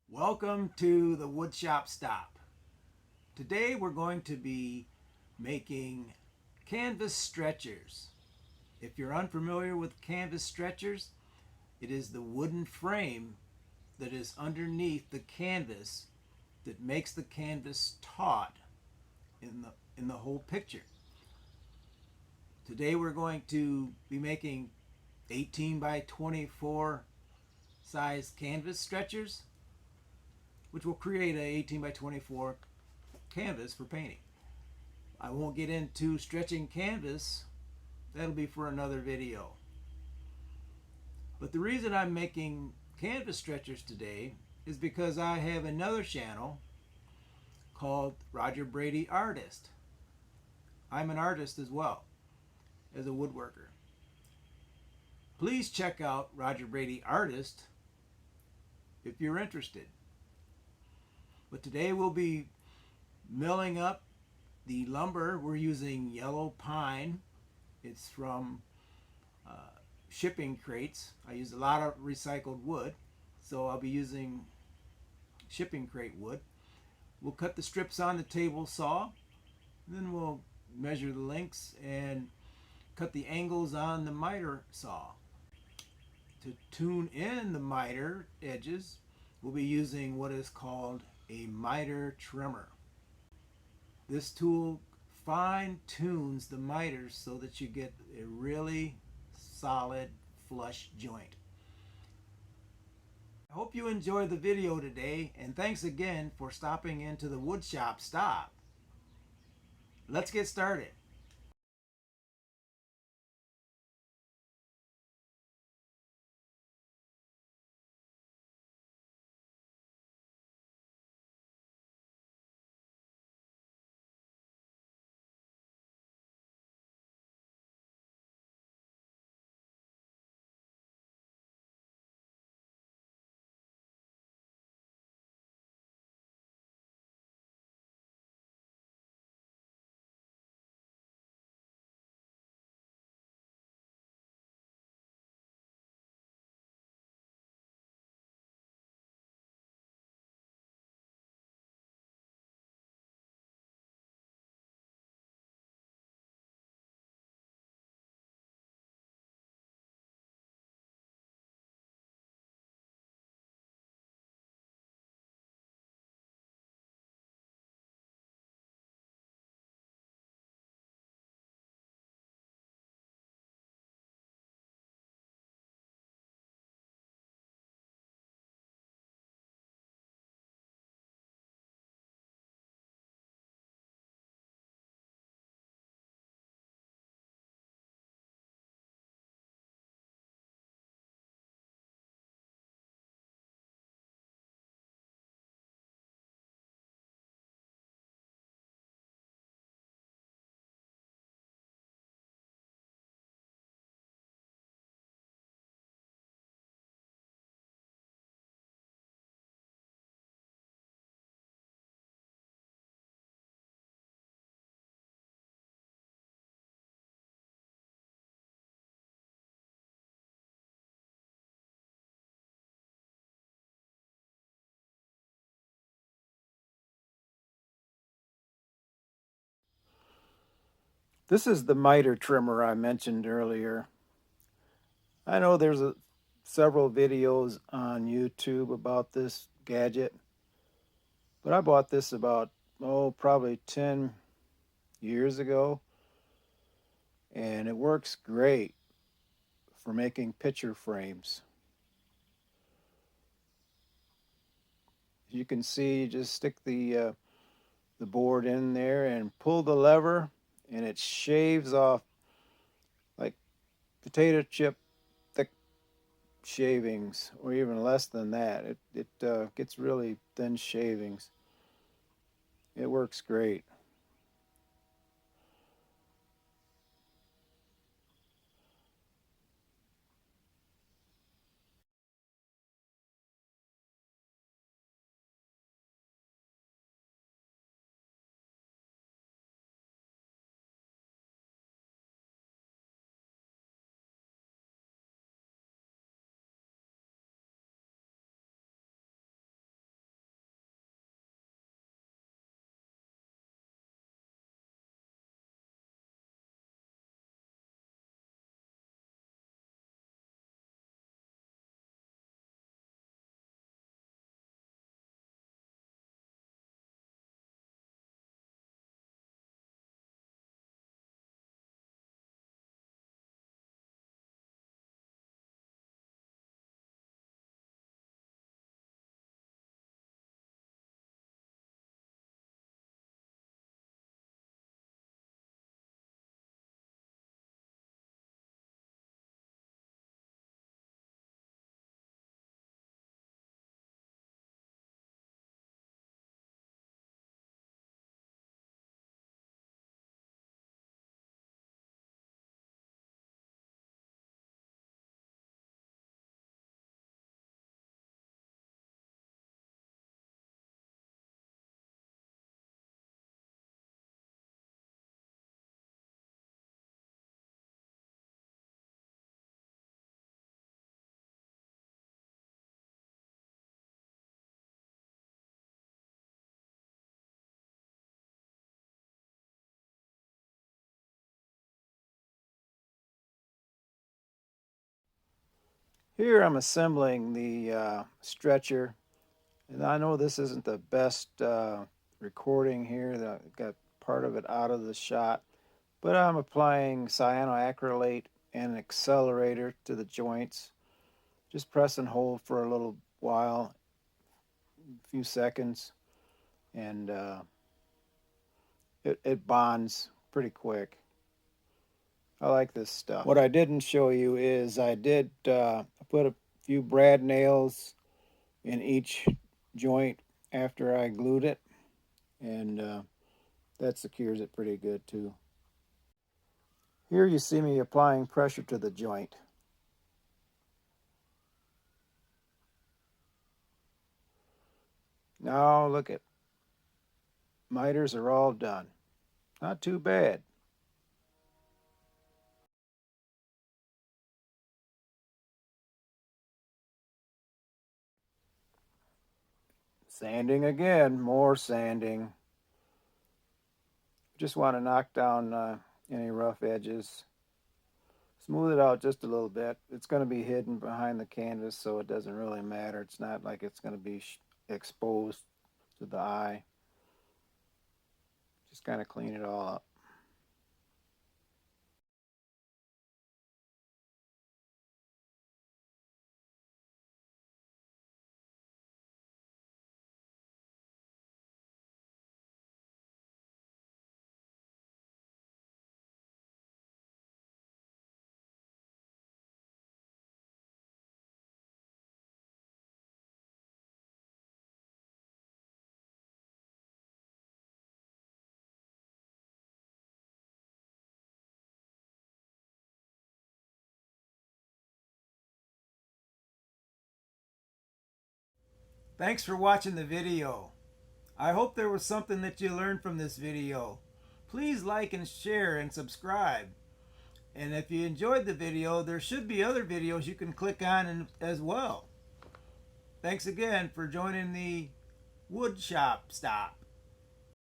Welcome to the Woodshop Stop. Today we're going to be making canvas stretchers. If you're unfamiliar with canvas stretchers, it is the wooden frame that is underneath the canvas that makes the canvas taut in the whole picture. Today we're going to be making 18 by 24 size canvas stretchers, which will create a 18 by 24 canvas for painting. I won't get into stretching canvas. That'll be for another video. But the reason I'm making canvas stretchers today is because I have another channel called Roger Brady Artist. I'm an artist as well as a woodworker. Please check out Roger Brady Artist if you're interested. But today we'll be milling up the lumber. We're using yellow pine. It's from shipping crates. I use a lot of recycled wood, so I'll be using shipping crate wood. We'll cut the strips on the table saw, then we'll measure the lengths and cut the angles on the miter saw. To tune in the miter edges, we'll be using what is called a miter trimmer. This tool fine tunes the miters so that you get a really solid flush joint. I hope you enjoyed the video today, and thanks again for stopping into the Woodshop Stop. Let's get started. This is the miter trimmer I mentioned earlier. I know there's several videos on YouTube about this gadget, but I bought this about, probably 10 years ago, and it works great for making picture frames. You can see, you just stick the board in there and pull the lever, and it shaves off like potato chip thick shavings, or even less than that. It gets really thin shavings. It works great. Here I'm assembling the stretcher, and I know this isn't the best recording here. That I got part of it out of the shot, but I'm applying cyanoacrylate and an accelerator to the joints. Just press and hold for a little while, a few seconds, and it bonds pretty quick. I like this stuff. What I didn't show you is I did put a few brad nails in each joint after I glued it, and that secures it pretty good too. Here you see me applying pressure to the joint. Now look at, miters are all done. Not too bad. Sanding again, more sanding. Just want to knock down any rough edges. Smooth it out just a little bit. It's going to be hidden behind the canvas, so it doesn't really matter. It's not like it's going to be exposed to the eye. Just kind of clean it all up. Thanks for watching the video. I hope there was something that you learned from this video. Please like and share and subscribe. And if you enjoyed the video, there should be other videos you can click on as well. Thanks again for joining the wood shop stop.